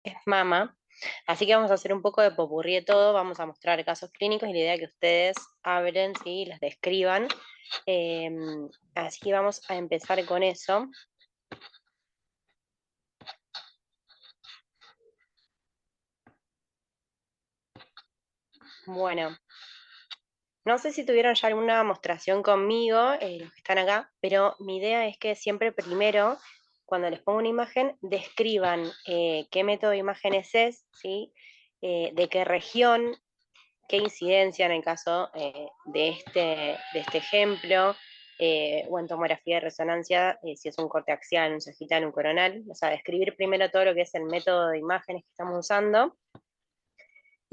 es mama. Así que vamos a hacer un poco de popurrí de todo, vamos a mostrar casos clínicos y la idea es que ustedes hablen, ¿sí? Las describan. Eh, Así que vamos a empezar con eso. Bueno, no sé si tuvieron ya alguna mostración conmigo, los que están acá, pero mi idea es que siempre primero, cuando les pongo una imagen, describan qué método de imágenes es, ¿sí? De qué región, qué incidencia en el caso de este ejemplo, o en tomografía de resonancia, si es un corte axial, un sagital, un coronal. O sea, describir primero todo lo que es el método de imágenes que estamos usando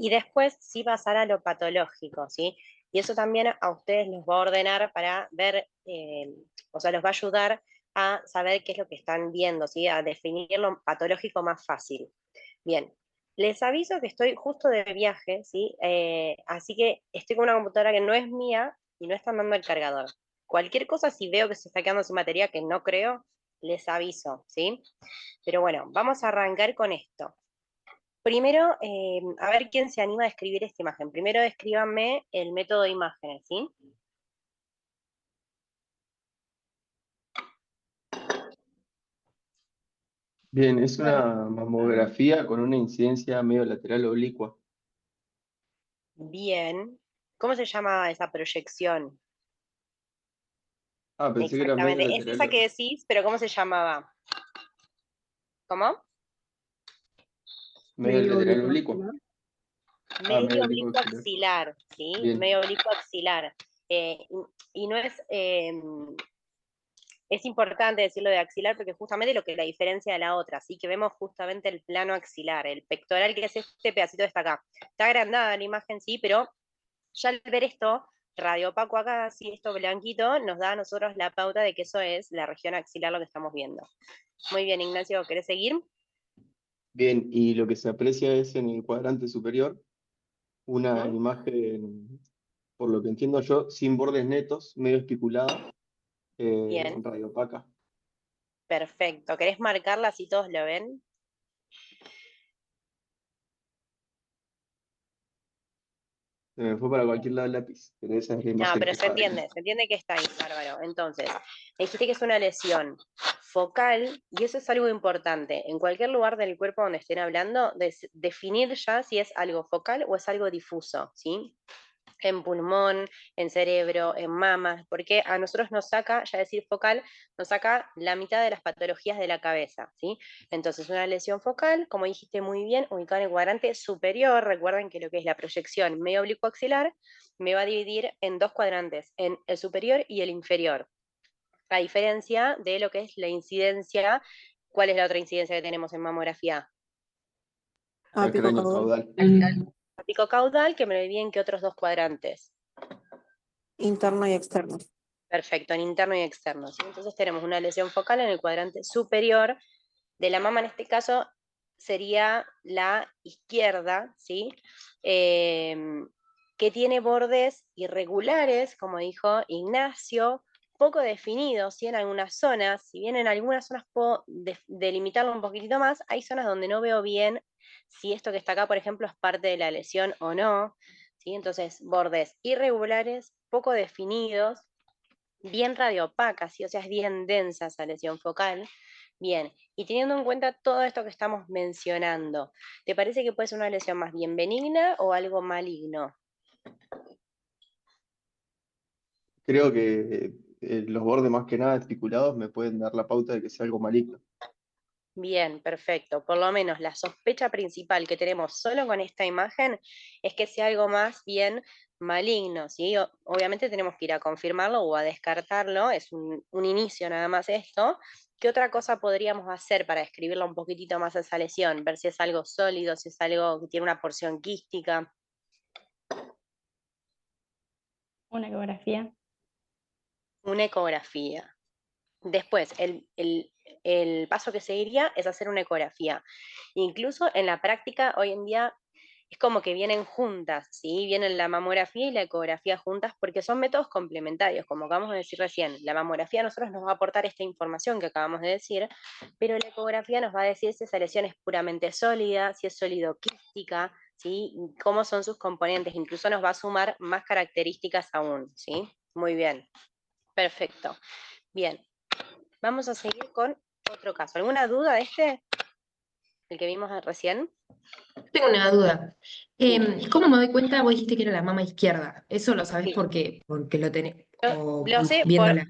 y después sí pasar a lo patológico, ¿sí? Y eso también a ustedes los va a ordenar para ver, o sea, los va a ayudar a saber qué es lo que están viendo, ¿sí? A definir lo patológico más fácil. Bien, les aviso que estoy justo de viaje, ¿sí? Así que estoy con una computadora que no es mía y no está andando el cargador. Cualquier cosa, si veo que se está quedando sin batería, que no creo, les aviso, ¿sí? Pero bueno, vamos a arrancar con esto. Primero, a ver quién se anima a escribir esta imagen. Primero descríbanme el método de imágenes, ¿sí? Bien, es Bueno, una mamografía con una incidencia medio lateral oblicua. bien. ¿Cómo se llama esa proyección? Ah, pensé que era medio Exactamente. Es esa lateral, que decís, pero ¿cómo se llamaba? ¿Cómo? medio Medio lateral oblicuo oblicua. axilar. Ah, medio Medio oblicuo oblicuo axilar. axilar, ¿sí? Bien, Medio oblicuo axilar. Y no es importante decirlo de axilar porque justamente lo que la diferencia de la otra, ¿sí? Que vemos justamente el plano axilar, el pectoral que es este pedacito de está acá. Está agrandada la imagen, sí, pero ya al ver esto, radio opaco acá, así esto blanquito, nos da a nosotros la pauta de que eso es la región axilar lo que estamos viendo. Muy bien, Ignacio, ¿querés seguir? bien. Y lo que se aprecia es en el cuadrante superior una Ujú. imagen, por lo que entiendo yo, sin bordes netos, medio especulada, Bien, radiopaca. perfecto. ¿Querés marcarla si todos lo ven? Se me fue para cualquier lado el lápiz, pero esa es la No, imagen pero que está ahí. se entiende que está ahí, bárbaro. Entonces, me dijiste que es una lesión focal, y eso es algo importante. En cualquier lugar del cuerpo donde estén hablando, definir ya si es algo focal o es algo difuso, ¿sí? En pulmón, en cerebro, en mamas, porque a nosotros nos saca, ya decir focal, nos saca la mitad de las patologías de la cabeza, ¿sí? Entonces, una lesión focal, como dijiste muy bien, ubicada en el cuadrante superior, recuerden que lo que es la proyección medio oblicuo axilar, me va a dividir en dos cuadrantes, en el superior y el inferior. A diferencia de lo que es la incidencia, ¿cuál es la otra incidencia que tenemos en mamografía? Al Ápico cráneo caudal. caudal. Pico caudal, que me lo dividen en qué otros dos cuadrantes. Interno y externo. Perfecto, en interno y externo, ¿sí? Entonces tenemos una lesión focal en el cuadrante superior de la mama, en este caso sería la izquierda, ¿sí? Eh, que tiene bordes irregulares, como dijo Ignacio, poco definidos, ¿sí? En algunas zonas, si bien en algunas zonas puedo delimitarlo un poquitito más, hay zonas donde no veo bien si esto que está acá, por ejemplo, es parte de la lesión o no, ¿sí? Entonces, bordes irregulares, poco definidos, bien radiopaca, ¿sí? O sea, es bien densa esa lesión focal. Bien, y teniendo en cuenta todo esto que estamos mencionando, ¿te parece que puede ser una lesión más bien benigna o algo maligno? Creo que los bordes más que nada articulados me pueden dar la pauta de que sea algo maligno. Bien, perfecto. Por lo menos la sospecha principal que tenemos solo con esta imagen es que sea algo más bien maligno, ¿sí? Obviamente tenemos que ir a confirmarlo o a descartarlo, es un inicio nada más esto. ¿Qué otra cosa podríamos hacer para describirla un poquitito más a esa lesión? Ver si es algo sólido, si es algo que tiene una porción quística. Una ecografía. Una ecografía. Después, el paso que seguiría es hacer una ecografía. Incluso en la práctica, hoy en día es como que vienen juntas, ¿sí? Vienen la mamografía y la ecografía juntas porque son métodos complementarios, como acabamos de decir recién. La mamografía a nosotros nos va a aportar esta información que acabamos de decir, pero la ecografía nos va a decir si esa lesión es puramente sólida, si es sólido-quística, ¿sí? Cómo son sus componentes, incluso nos va a sumar más características aún, ¿sí? Muy bien, perfecto. Bien, vamos a seguir con otro caso. ¿Alguna duda de este? El que vimos recién. Tengo una duda. Sí. ¿Cómo me doy cuenta? Vos dijiste que era la mama izquierda. ¿Eso lo sabés Sí. porque lo tenés? O Lo sé viéndola.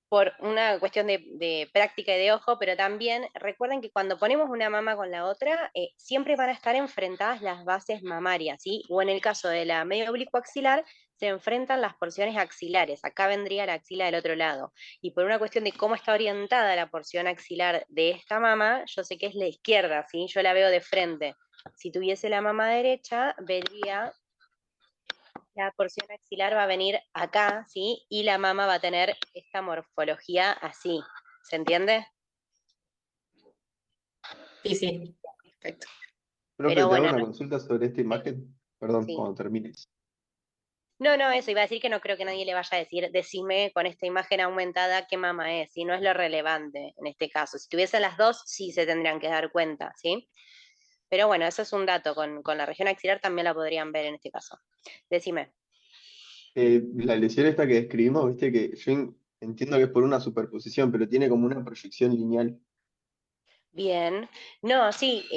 por una cuestión de práctica y de ojo, pero también recuerden que cuando ponemos una mama con la otra, siempre van a estar enfrentadas las bases mamarias, ¿sí? O en el caso de la medio oblicuo axilar, se enfrentan las porciones axilares. Acá vendría la axila del otro lado. Y por una cuestión de cómo está orientada la porción axilar de esta mama, yo sé que es la izquierda, ¿sí? Yo la veo de frente. Si tuviese la mama derecha, vería la porción axilar va a venir acá, ¿sí? Y la mama va a tener esta morfología así. ¿Se entiende? Sí, sí. Perfecto. Profe, Pero te hago bueno, una consulta sobre esta imagen. Perdón, sí. cuando termines. No, eso iba a decir que no creo que nadie le vaya a decir, decime con esta imagen aumentada qué mama es, y no es lo relevante en este caso. Si tuviesen las dos, sí se tendrían que dar cuenta, ¿sí? Pero bueno, eso es un dato, con la región axilar también la podrían ver en este caso. Decime. La lesión esta que describimos, viste que yo entiendo que es por una superposición, pero tiene como una proyección lineal. Bien, no, sí,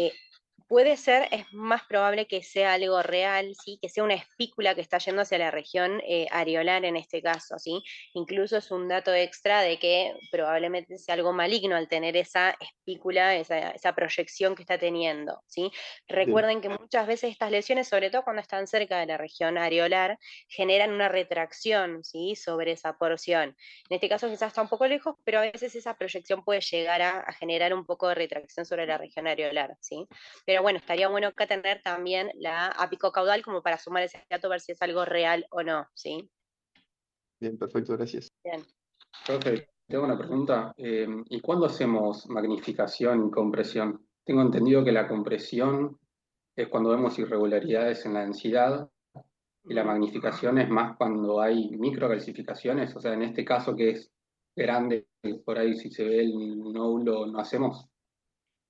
puede ser, es más probable que sea algo real, sí, que sea una espícula que está yendo hacia la región areolar en este caso, sí. Incluso es un dato extra de que probablemente sea algo maligno al tener esa espícula, esa proyección que está teniendo, sí. Bien, Recuerden que muchas veces estas lesiones, sobre todo cuando están cerca de la región areolar, generan una retracción, sí, sobre esa porción. En este caso quizás está un poco lejos, pero a veces esa proyección puede llegar a generar un poco de retracción sobre la región areolar, ¿sí? Pero bueno, estaría bueno acá tener también la apicocaudal como para sumar ese dato, ver si es algo real o no, ¿sí? bien, perfecto, gracias. Bien. Profe, tengo una pregunta. ¿Y cuándo hacemos magnificación y compresión? Tengo entendido que la compresión es cuando vemos irregularidades en la densidad y la magnificación es más cuando hay microcalcificaciones. O sea, en este caso que es grande, por ahí si se ve el nódulo, no hacemos.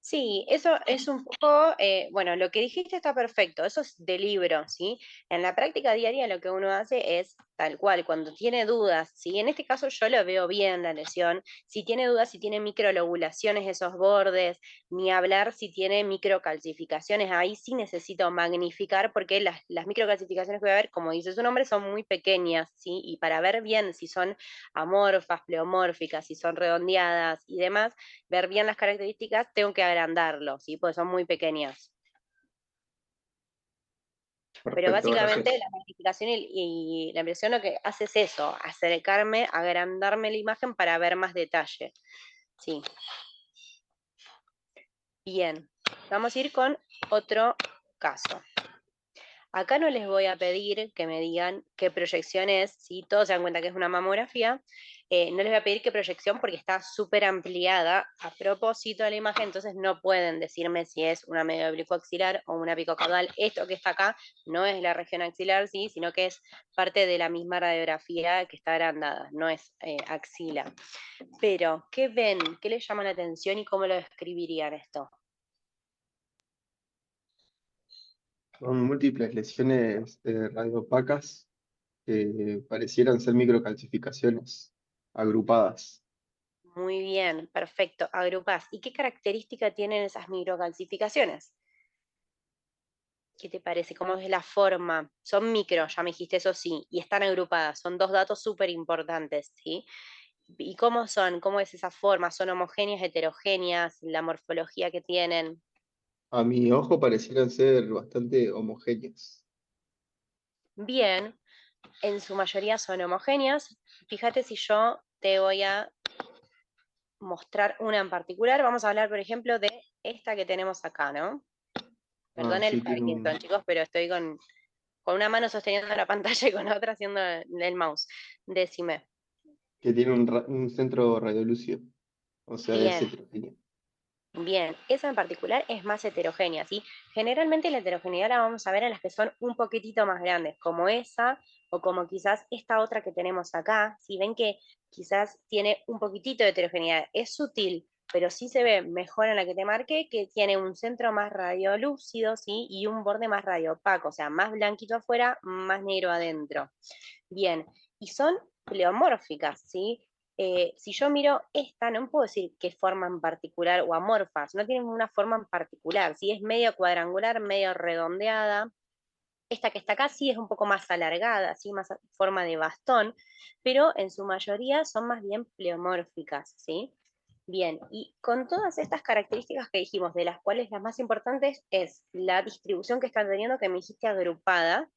Sí, eso es un poco, bueno, lo que dijiste está perfecto, eso es de libro, ¿sí? En la práctica diaria lo que uno hace es tal cual, cuando tiene dudas, ¿sí? En este caso yo lo veo bien la lesión, si tiene dudas, si tiene microlobulaciones esos bordes, ni hablar si tiene microcalcificaciones, ahí sí necesito magnificar porque las microcalcificaciones que voy a ver, como dice su nombre, son muy pequeñas, ¿sí? Y para ver bien si son amorfas, pleomórficas, si son redondeadas y demás, ver bien las características, tengo que agrandarlo, ¿sí? Porque son muy pequeñas. Pero Perfecto, básicamente gracias. la magnificación y la impresión lo que hace es eso, acercarme, agrandarme la imagen para ver más detalle. Sí. Bien, vamos a ir con otro caso. Acá no les voy a pedir que me digan qué proyección es, si todos se dan cuenta que es una mamografía, no les voy a pedir qué proyección porque está súper ampliada a propósito de la imagen, entonces no pueden decirme si es una medio oblicuo axilar o una apicocaudal. Esto que está acá no es la región axilar, sí, sino que es parte de la misma radiografía que está agrandada, no es axila. Pero, ¿qué ven? ¿Qué les llama la atención y cómo lo describirían esto? Son múltiples lesiones radiopacas que parecieran ser microcalcificaciones agrupadas. Muy bien, perfecto. Agrupás. ¿Y qué característica tienen esas microcalcificaciones? ¿Qué te parece? ¿Cómo es la forma? Son micro, ya me dijiste eso sí, y están agrupadas. Son dos datos súper importantes, ¿sí? ¿Y cómo son? ¿Cómo es esa forma? ¿Son homogéneas, heterogéneas? ¿La morfología que tienen? A mi ojo parecieran ser bastante homogéneas. Bien, en su mayoría son homogéneas. Fíjate si yo te voy a mostrar una en particular. Vamos a hablar, por ejemplo, de esta que tenemos acá, ¿no? Ah, Perdón el sí, tiene Parkinson, chicos, pero estoy con una mano sosteniendo la pantalla y con la otra haciendo el mouse. Decime. que tiene un centro radiolúcido, o sea, es Bien, heterogéneo. Bien, esa en particular es más heterogénea, ¿sí? Generalmente la heterogeneidad la vamos a ver en las que son un poquitito más grandes, como esa, o como quizás esta otra que tenemos acá. Si ven que quizás tiene un poquitito de heterogeneidad, es sutil, pero sí se ve mejor en la que te marqué, que tiene un centro más radiolúcido, ¿sí? Y un borde más radiopaco, o sea, más blanquito afuera, más negro adentro. Bien, y son pleomórficas, ¿sí? Si yo miro esta, no puedo decir qué forma en particular o amorfas, no tienen una forma en particular, ¿sí? Es medio cuadrangular, medio redondeada. Esta que está acá sí es un poco más alargada, ¿sí? Más forma de bastón, pero en su mayoría son más bien pleomórficas, ¿sí? Bien, y con todas estas características que dijimos, de las cuales las más importantes es la distribución que están teniendo, que me dijiste agrupada,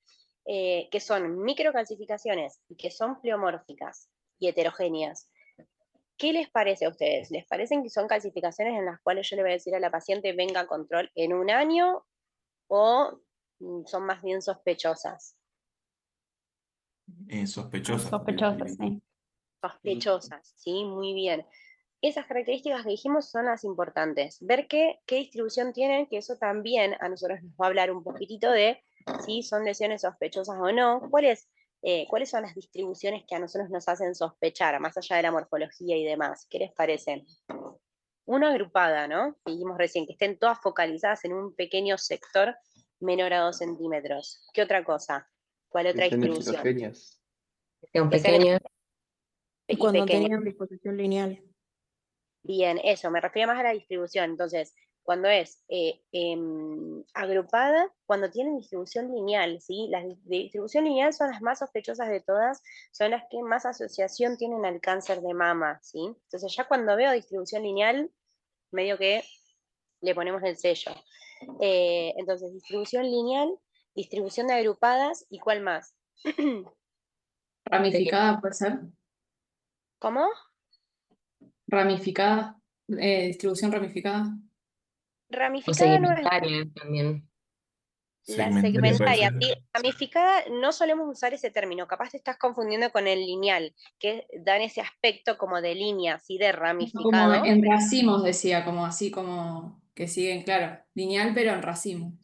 que son microcalcificaciones y que son pleomórficas y heterogéneas. ¿Qué les parece a ustedes? ¿Les parecen que son calcificaciones en las cuales yo le voy a decir a la paciente venga a control en un año o son más bien sospechosas? Sospechosas. Sospechosas, sí. Sospechosas, ¿sí? Muy bien. Esas características que dijimos son las importantes. Ver qué distribución tienen, que eso también a nosotros nos va a hablar un poquitito de si son lesiones sospechosas o no. ¿Cuáles son las distribuciones que a nosotros nos hacen sospechar, más allá de la morfología y demás? ¿Qué les parece? Una agrupada, ¿no? Que dijimos recién, que estén todas focalizadas en un pequeño sector menor a 2 centímetros. ¿Qué otra cosa? ¿Cuál otra Lesiones distribución? heterogéneas. Son Que sean pequeñas. Y y cuando pequeñas. tenían disposición lineal. Bien, eso, me refiero más a la distribución. Entonces, cuando es agrupada, cuando tienen distribución lineal, ¿sí? Las de distribución lineal son las más sospechosas de todas, son las que más asociación tienen al cáncer de mama, ¿sí? Entonces, ya cuando veo distribución lineal, medio que le ponemos el sello. Entonces, distribución lineal, distribución de agrupadas, ¿y cuál más? Ramificada puede ser. ¿Cómo? Ramificada. Distribución ramificada. O Ramificada no es. segmentaria también. La Segmentaria puede segmentaria, ser. sí. Ramificada no solemos usar ese término, capaz te estás confundiendo con el lineal, que dan ese aspecto como de línea, así de Como ramificado. en racimos decía, como así como que siguen, claro, lineal pero en racimos.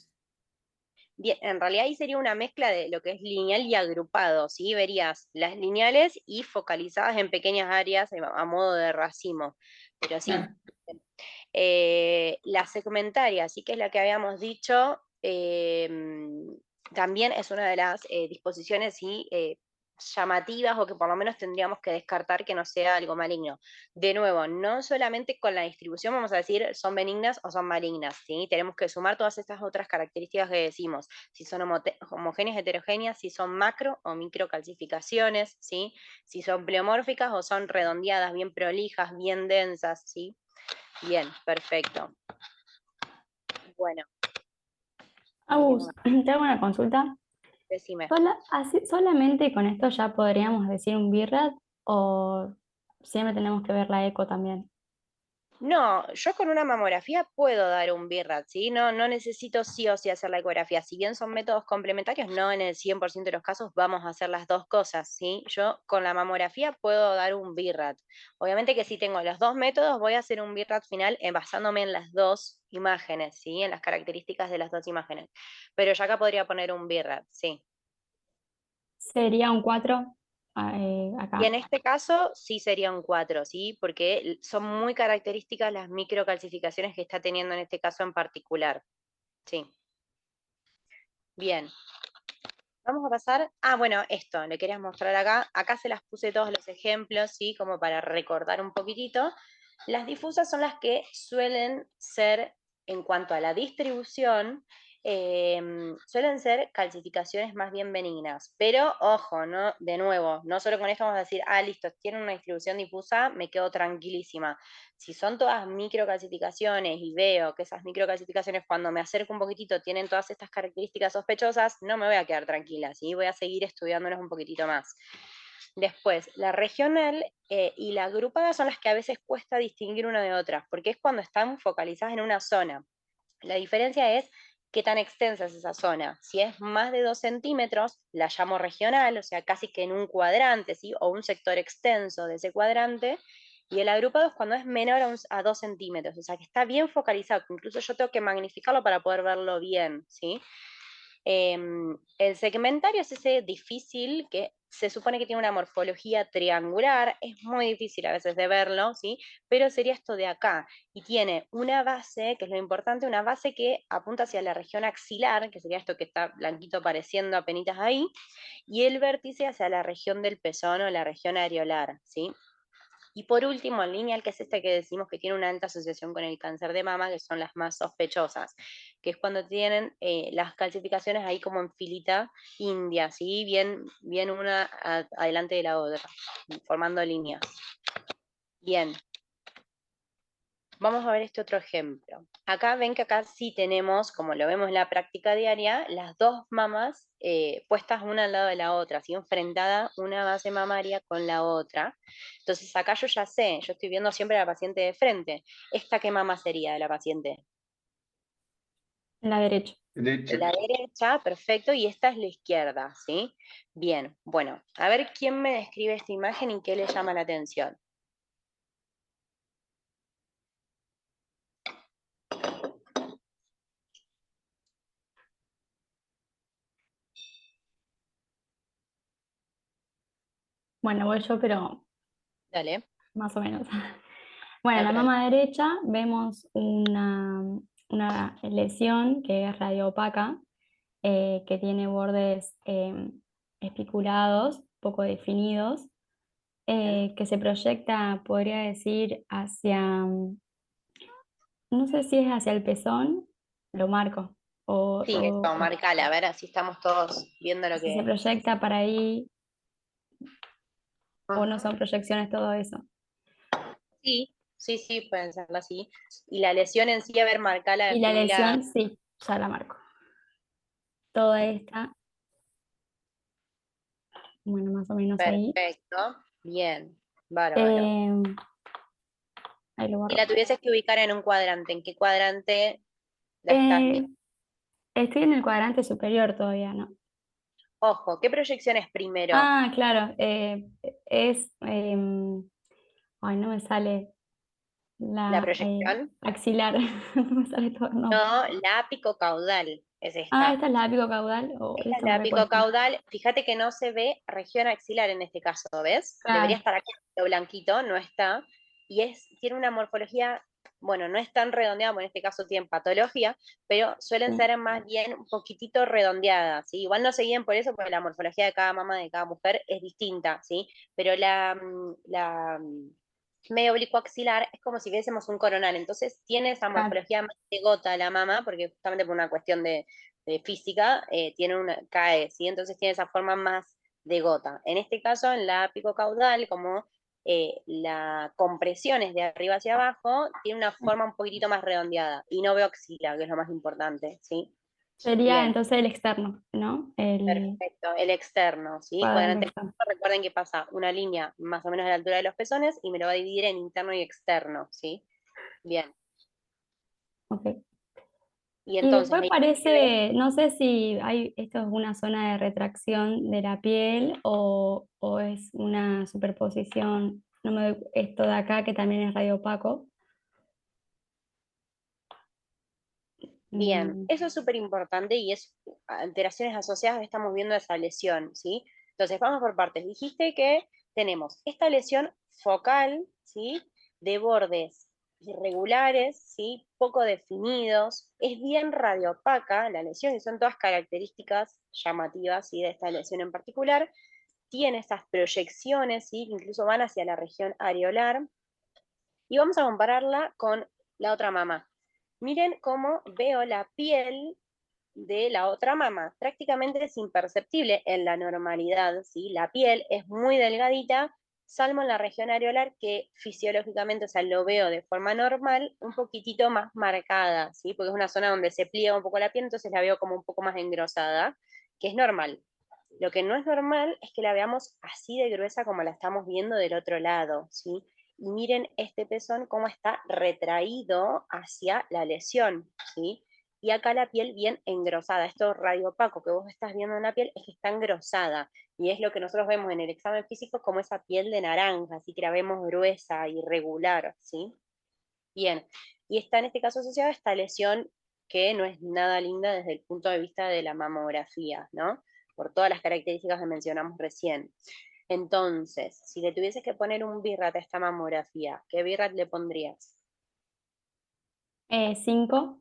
Bien, en realidad ahí sería una mezcla de lo que es lineal y agrupado, ¿sí? Verías las lineales y focalizadas en pequeñas áreas a modo de racimo, pero sí. Claro. La segmentaria, sí que es la que habíamos dicho, también es una de las disposiciones ¿sí? Llamativas o que por lo menos tendríamos que descartar que no sea algo maligno. De nuevo, no solamente con la distribución vamos a decir son benignas o son malignas, ¿sí? Tenemos que sumar todas estas otras características que decimos, si son homogéneas, heterogéneas, si son macro o microcalcificaciones, ¿sí? Si son pleomórficas o son redondeadas, bien prolijas, bien densas, ¿sí? Bien, perfecto. Bueno, Agus, te hago una consulta. decime. ¿Solamente con esto ya podríamos decir un BIRAD o siempre tenemos que ver la eco también? No, yo con una mamografía puedo dar un BIRAT, ¿sí? No necesito sí o sí hacer la ecografía. Si bien son métodos complementarios, no en el 100% de los casos vamos a hacer las dos cosas, ¿sí? Yo con la mamografía puedo dar un BIRAT. Obviamente que si tengo los dos métodos, voy a hacer un BIRAT final basándome en las dos imágenes, ¿sí? En las características de las dos imágenes. Pero yo acá podría poner un BIRAT, sí. ¿Sería un 4 Y acá? en este caso sí sería un 4, ¿sí? Porque son muy características las microcalcificaciones que está teniendo en este caso en particular. Sí. Bien. Vamos a pasar. Ah, bueno, esto, le quería mostrar acá. Acá se las puse todos los ejemplos, ¿sí? Como para recordar un poquitito. Las difusas son las que suelen ser, en cuanto a la distribución, suelen ser calcificaciones más bien benignas. Pero, ojo, ¿no? De nuevo, no solo con esto vamos a decir, ah, listo, tienen una distribución difusa, me quedo tranquilísima. Si son todas microcalcificaciones y veo que esas microcalcificaciones cuando me acerco un poquitito tienen todas estas características sospechosas, no me voy a quedar tranquila, ¿sí? Voy a seguir estudiándolos un poquitito más. Después, la regional y la agrupada son las que a veces cuesta distinguir una de otras, porque es cuando están focalizadas en una zona. La diferencia es qué tan extensa es esa zona. Si es más de 2 centímetros, la llamo regional, o sea, casi que en un cuadrante, ¿sí? O un sector extenso de ese cuadrante. Y el agrupado es cuando es menor a 2 centímetros, o sea que está bien focalizado, que incluso yo tengo que magnificarlo para poder verlo bien, ¿sí? El segmentario es ese difícil que se supone que tiene una morfología triangular, es muy difícil a veces de verlo, ¿sí? Pero sería esto de acá, y tiene una base, que es lo importante, una base que apunta hacia la región axilar, que sería esto que está blanquito apareciendo apenitas ahí, y el vértice hacia la región del pezón o la región areolar, ¿sí? Y por último, el lineal, que es este que decimos que tiene una alta asociación con el cáncer de mama, que son las más sospechosas, que es cuando tienen las calcificaciones ahí como en filita india, ¿sí? Bien una adelante de la otra, formando líneas. Bien, vamos a ver este otro ejemplo. Acá ven que acá sí tenemos, como lo vemos en la práctica diaria, las dos mamas puestas una al lado de la otra, así enfrentada una base mamaria con la otra. Entonces acá yo ya sé, yo estoy viendo siempre a la paciente de frente. ¿Esta qué mama sería de la paciente? La derecha. Derecha. La derecha, perfecto, y esta es la izquierda, ¿sí? Bien, bueno, a ver quién me describe esta imagen y qué le llama la atención. Bueno, voy yo, pero Dale. más o menos. Bueno, en la Dale. mama derecha vemos una lesión que es radioopaca, que tiene bordes espiculados, poco definidos, que se proyecta, podría decir, hacia, no sé si es hacia el pezón, lo marco, Sí, eso, o marcala, a ver, así estamos todos viendo lo si se que... proyecta para ahí, o no Ujú. son proyecciones todo eso. Sí, sí, sí, pueden serlo así. Y la lesión en sí, a ver, marcala, Y la definila. lesión, sí, ya la marco. Toda esta, bueno, más o menos ahí. Perfecto. Bien, bárbaro. Eh, ahí lo Si borro. la tuvieses que ubicar en un cuadrante, ¿en qué cuadrante la estás Eh, viendo? estoy en el cuadrante superior todavía, ¿no? Ojo, ¿qué proyección es primero? Ah, claro, es, ay, no me sale ¿La la proyección? axilar, no me sale todo el nombre. No, la apicocaudal es Ah, esta. esta es la apicocaudal, o Esta es esto me la recuesta. apicocaudal. Fíjate que no se ve región axilar en este caso, ¿ves? Debería Claro, estar aquí, lo blanquito, no está. Y tiene una morfología, bueno, no es tan redondeada, bueno, en este caso tiene patología, pero suelen sí. ser más bien un poquitito redondeadas, ¿sí? Igual no se guíen por eso, porque la morfología de cada mamá, de cada mujer es distinta, ¿sí? Pero la medio oblicuo axilar es como si viésemos un coronal, entonces tiene esa Claro. morfología más de gota la mama, porque justamente por una cuestión de física, tiene cae, ¿sí? Entonces tiene esa forma más de gota. En este caso, en la apicocaudal, como la compresión es de arriba hacia abajo, tiene una forma un poquitito más redondeada, y no veo axila, que es lo más importante, ¿sí? Sería Bien, entonces el externo, ¿no? El perfecto. El externo, ¿sí? cuadrante Cuadrante externo. recuerden que pasa una línea más o menos a la altura de los pezones y me lo va a dividir en interno y externo, ¿sí? Bien. Ok. Y Y entonces, después ahí se ve, parece, no sé si esto es una zona de retracción de la piel o es una superposición, no me esto de acá que también es radio opaco. bien, Mm, eso es súper importante y es alteraciones asociadas que estamos viendo a esa lesión, ¿sí? Entonces, vamos por partes. Dijiste que tenemos esta lesión focal, ¿sí? De bordes irregulares, ¿sí? Poco definidos, es bien radiopaca la lesión y son todas características llamativas, ¿sí? De esta lesión en particular. Tiene estas proyecciones, ¿sí? Que incluso van hacia la región areolar. Y vamos a compararla con la otra mama. Miren cómo veo la piel de la otra mama. Prácticamente es imperceptible en la normalidad, ¿sí? La piel es muy delgadita, salvo en la región areolar que fisiológicamente, o sea, lo veo de forma normal, un poquitito más marcada, ¿sí? Porque es una zona donde se pliega un poco la piel, entonces la veo como un poco más engrosada, que es normal. Lo que no es normal es que la veamos así de gruesa como la estamos viendo del otro lado, ¿sí? Y miren este pezón cómo está retraído hacia la lesión, ¿sí? y acá la piel bien engrosada. Esto radiopaco que vos estás viendo en la piel es que está engrosada, y es lo que nosotros vemos en el examen físico como esa piel de naranja, así que la vemos gruesa, irregular, ¿sí? Bien, y está en este caso asociada a esta lesión que no es nada linda desde el punto de vista de la mamografía, ¿no? Por todas las características que mencionamos recién. Entonces, si le tuvieses que poner un BIRAT a esta mamografía, ¿qué BIRAT le pondrías? 5.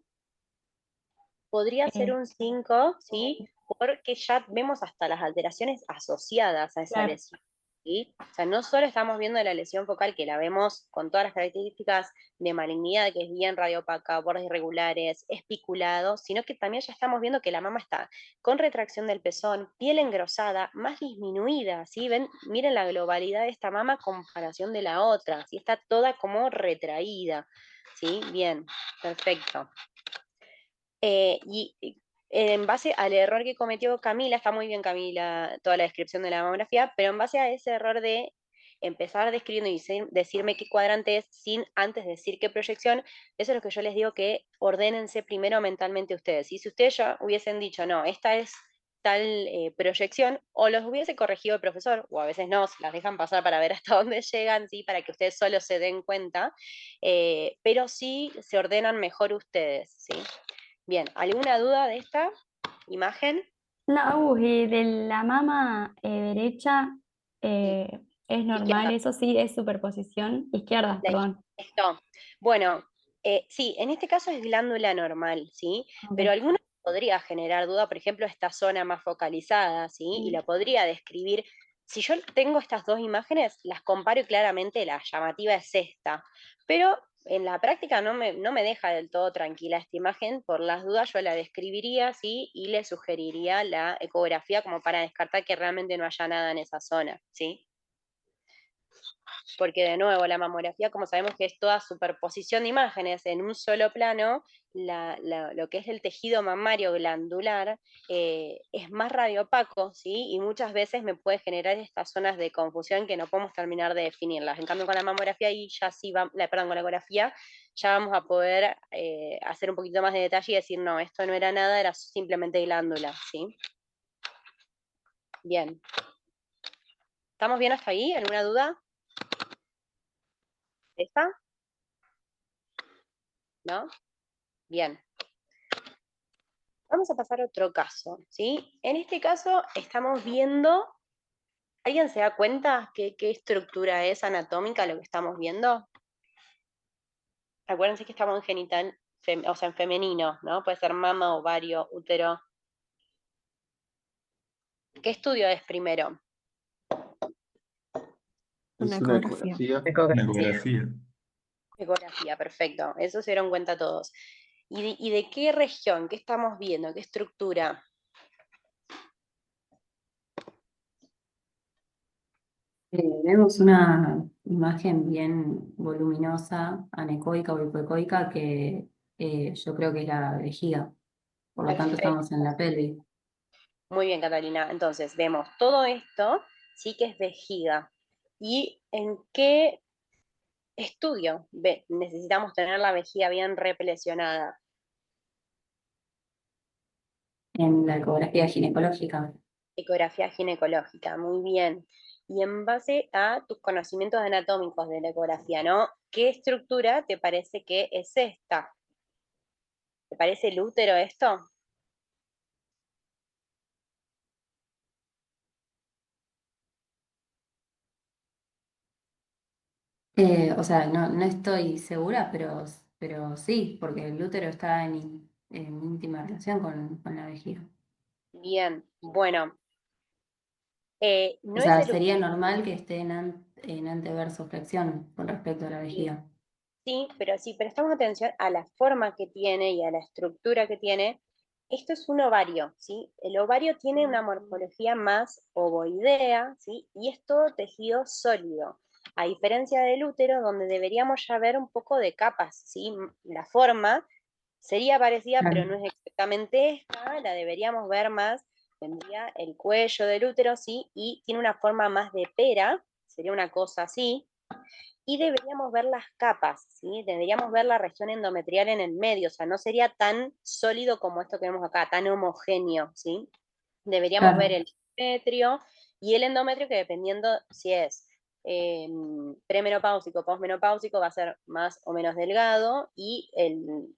Podría ser un 5, ¿sí? Porque ya vemos hasta las alteraciones asociadas a esa Claro. lesión, ¿sí? O sea, no solo estamos viendo la lesión focal, que la vemos con todas las características de malignidad, que es bien radiopaca, bordes irregulares, espiculado, sino que también ya estamos viendo que la mama está con retracción del pezón, piel engrosada, más disminuida, ¿sí? Ven, miren la globalidad de esta mama a comparación de la otra, ¿sí? Está toda como retraída, ¿sí? Bien, perfecto. Y en base al error que cometió Camila, está muy bien Camila, toda la descripción de la mamografía, pero en base a ese error de empezar describiendo y decirme qué cuadrante es sin antes decir qué proyección, eso es lo que yo les digo, que ordénense primero mentalmente ustedes. Y si ustedes ya hubiesen dicho, no, esta es tal proyección, o los hubiese corregido el profesor, o a veces no, se las dejan pasar para ver hasta dónde llegan, ¿sí? Para que ustedes solo se den cuenta, pero sí se ordenan mejor ustedes, ¿sí? Bien, ¿alguna duda de esta imagen? No, y de la mama derecha Sí, es normal, izquierda, eso sí es superposición, izquierda, la perdón. esto. Bueno, sí, en este caso es glándula normal, ¿sí? Pero Ok. alguna podría generar duda, por ejemplo, esta zona más focalizada, ¿sí? Y la podría describir. Si yo tengo estas dos imágenes, las comparo y claramente la llamativa es esta. Pero en la práctica no me deja del todo tranquila esta imagen. Por las dudas yo la describiría, ¿sí? Y le sugeriría la ecografía como para descartar que realmente no haya nada en esa zona, ¿sí? Porque de nuevo, la mamografía, como sabemos que es toda superposición de imágenes en un solo plano, lo que es el tejido mamario glandular es más radiopaco, ¿sí? Y muchas veces me puede generar estas zonas de confusión que no podemos terminar de definirlas. En cambio, con la mamografía y ya sí perdón, con la ecografía, ya vamos a poder hacer un poquito más de detalle y decir, no, esto no era nada, era simplemente glándula, ¿sí? Bien. ¿Estamos bien hasta ahí? ¿Alguna duda? ¿Esta? ¿No? Bien. Vamos a pasar a otro caso, ¿sí? En este caso estamos viendo, ¿alguien se da cuenta qué estructura es anatómica lo que estamos viendo? Acuérdense que estamos en genital, o sea, en femenino, ¿no? Puede ser mama, ovario, útero. ¿Qué estudio es primero? Una Es una ecografía. ecografía. Una Ecografía. ecografía. Ecografía, perfecto. Eso se dieron cuenta todos. ¿Y de qué región? ¿Qué estamos viendo? ¿Qué estructura? Vemos una imagen bien voluminosa, anecoica o hipoecoica, que yo creo que es la vejiga. Por lo tanto, Perfecto. estamos en la pelvis. Muy bien, Catalina. Entonces, vemos todo esto, sí que es vejiga. ¿Y en qué estudio necesitamos tener la vejiga bien replesionada? En la ecografía ginecológica. Ecografía ginecológica, muy bien. Y en base a tus conocimientos anatómicos de la ecografía, ¿no? ¿Qué estructura te parece que es esta? ¿Te parece el útero esto? O sea, no estoy segura, pero sí, porque el útero está en íntima relación con la vejiga. Bien, bueno, O no es sea, el sería útero, normal que esté en anteverso flexión con respecto a la vejiga. sí, pero si prestamos atención a la forma que tiene y a la estructura que tiene, esto es un ovario, ¿sí? El ovario tiene una morfología más ovoidea, ¿sí? Y es todo tejido sólido, a diferencia del útero, donde deberíamos ya ver un poco de capas, ¿sí? La forma sería parecida, pero no Claro. es exactamente esta, la deberíamos ver más, tendría el cuello del útero, ¿sí? Y tiene una forma más de pera, sería una cosa así, Y deberíamos ver las capas, ¿sí? Deberíamos ver la región endometrial en el medio, o sea, no sería tan sólido como esto que vemos acá, tan homogéneo, ¿sí? Deberíamos ver Claro. el endometrio y el endometrio que dependiendo si es premenopáusico o posmenopáusico va a ser más o menos delgado y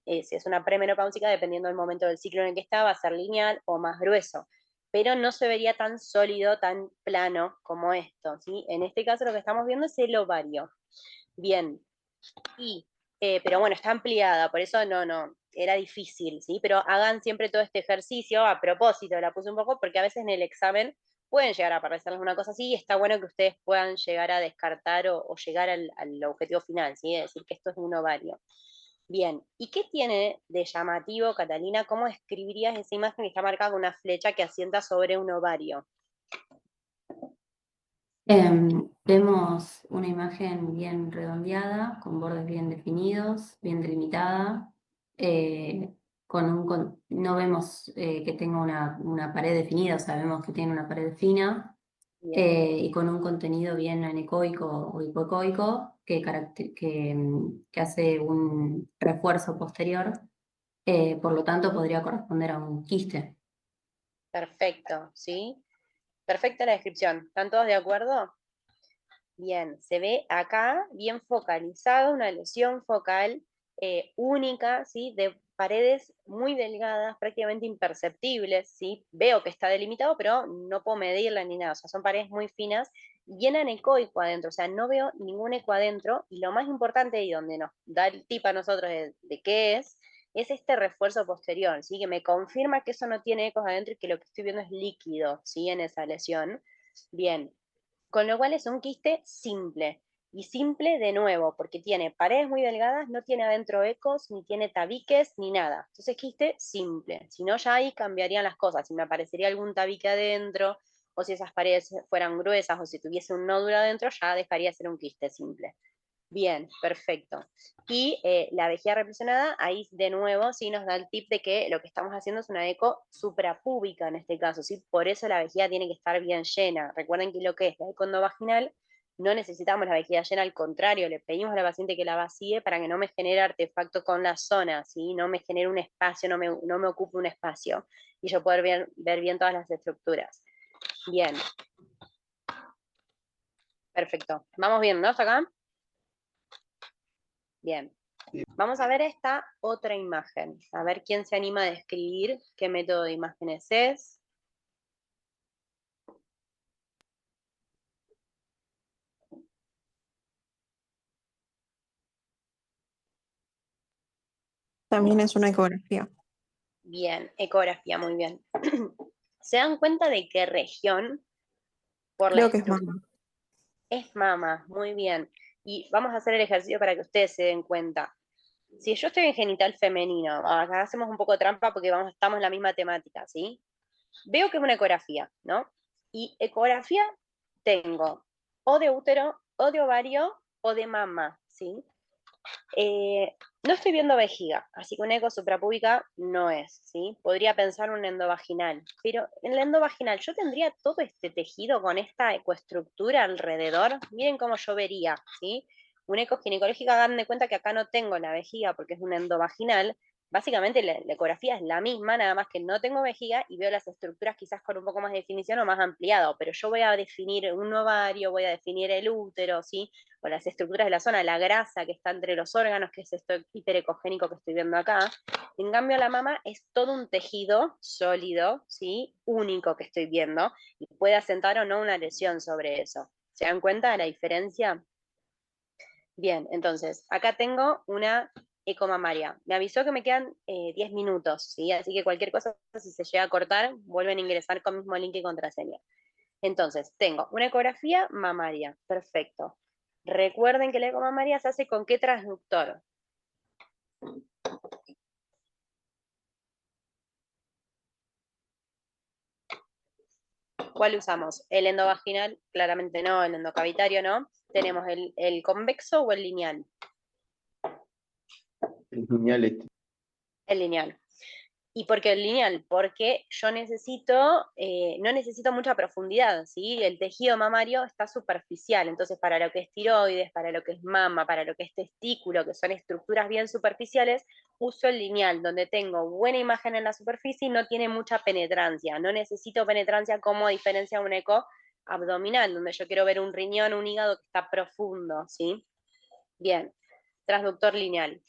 si es una premenopáusica, dependiendo del momento del ciclo en el que está, va a ser lineal o más grueso. Pero no se vería tan sólido, tan plano como esto, ¿sí? En este caso lo que estamos viendo es el ovario. Bien, pero bueno, está ampliada, por eso no, era difícil, ¿sí? Pero hagan siempre todo este ejercicio, a propósito, la puse un poco, porque a veces en el examen pueden llegar a aparecerles una cosa así, y está bueno que ustedes puedan llegar a descartar o llegar al objetivo final, ¿sí? Es decir, que esto es un ovario. Bien, ¿y qué tiene de llamativo, Catalina? ¿Cómo escribirías esa imagen que está marcada con una flecha que asienta sobre un ovario? Vemos una imagen bien redondeada, con bordes bien definidos, bien delimitada, no vemos que tenga una pared definida, o sea, vemos que tiene una pared fina Bien, y con un contenido bien anecoico o hipoecoico que hace un refuerzo posterior, por lo tanto podría corresponder a un quiste. perfecto, ¿sí? Perfecta la descripción. ¿Están todos de acuerdo? Bien, se ve acá bien focalizado, una lesión focal única, ¿sí? De paredes muy delgadas, prácticamente imperceptibles, ¿sí? Veo que está delimitado, pero no puedo medirla ni nada, o sea, son paredes muy finas, y en ecoico adentro, o sea, no veo ningún eco adentro, y lo más importante y donde nos da el tip a nosotros de qué es este refuerzo posterior, ¿sí? Que me confirma que eso no tiene ecos adentro y que lo que estoy viendo es líquido, ¿sí? En esa lesión. Bien, con lo cual es un quiste simple. Y simple de nuevo, porque tiene paredes muy delgadas, no tiene adentro ecos, ni tiene tabiques, ni nada. Entonces quiste simple. Si no, ya ahí cambiarían las cosas. Si me aparecería algún tabique adentro, o si esas paredes fueran gruesas, o si tuviese un nódulo adentro, ya dejaría de ser un quiste simple. Bien, perfecto. Y la vejiga represionada, ahí de nuevo sí nos da el tip de que lo que estamos haciendo es una eco suprapúbica en este caso, ¿sí? Por eso la vejiga tiene que estar bien llena. Recuerden que lo que es la eco endovaginal, no necesitamos la vejiga llena, al contrario, le pedimos a la paciente que la vacíe para que no me genere artefacto con la zona, ¿sí? No me genere un espacio, no me ocupe un espacio y yo poder ver bien todas las estructuras. Bien. Perfecto. ¿Vamos bien, no? ¿Hasta acá? Bien. Vamos a ver esta otra imagen. A ver quién se anima a describir qué método de imágenes es. También es una ecografía. Bien, ecografía, muy bien. ¿Se dan cuenta de qué región por la Creo que es estructura? mama. Es mama, muy bien. Y vamos a hacer el ejercicio para que ustedes se den cuenta. Si yo estoy en genital femenino, acá hacemos un poco de trampa porque estamos en la misma temática, ¿sí? Veo que es una ecografía, ¿no? Y ecografía tengo o de útero, o de ovario, o de mama, ¿sí? No estoy viendo vejiga, así que una eco suprapúbica no es, ¿sí? Podría pensar un endovaginal, pero en la endovaginal yo tendría todo este tejido con esta ecoestructura alrededor. Miren cómo yo vería, ¿sí? Una eco ginecológica, hagan de cuenta que acá no tengo la vejiga porque es una endovaginal. Básicamente la ecografía es la misma, nada más que no tengo vejiga y veo las estructuras quizás con un poco más de definición o más ampliado, pero yo voy a definir un ovario, voy a definir el útero, ¿sí? O las estructuras de la zona, la grasa que está entre los órganos, que es esto hiperecogénico que estoy viendo acá. En cambio, la mama es todo un tejido sólido, ¿sí? Único que estoy viendo, y puede asentar o no una lesión sobre eso. ¿Se dan cuenta de la diferencia? Bien, entonces, acá tengo una ecomamaria. Me avisó que me quedan 10 minutos, ¿sí? Así que cualquier cosa, si se llega a cortar, vuelven a ingresar con el mismo link y contraseña. Entonces, tengo una ecografía mamaria. Perfecto. Recuerden que la ecomamaria se hace con qué transductor. ¿Cuál usamos? ¿El endovaginal? Claramente no. ¿El endocavitario? No. ¿Tenemos el convexo o el lineal? El lineal este. El lineal. ¿Y por qué el lineal? Porque yo no necesito mucha profundidad, ¿sí? El tejido mamario está superficial, entonces para lo que es tiroides, para lo que es mama, para lo que es testículo, que son estructuras bien superficiales, uso el lineal, donde tengo buena imagen en la superficie y no tiene mucha penetrancia. No necesito penetrancia como a diferencia de un eco abdominal, donde yo quiero ver un riñón, un hígado que está profundo, ¿sí? Bien, transductor lineal.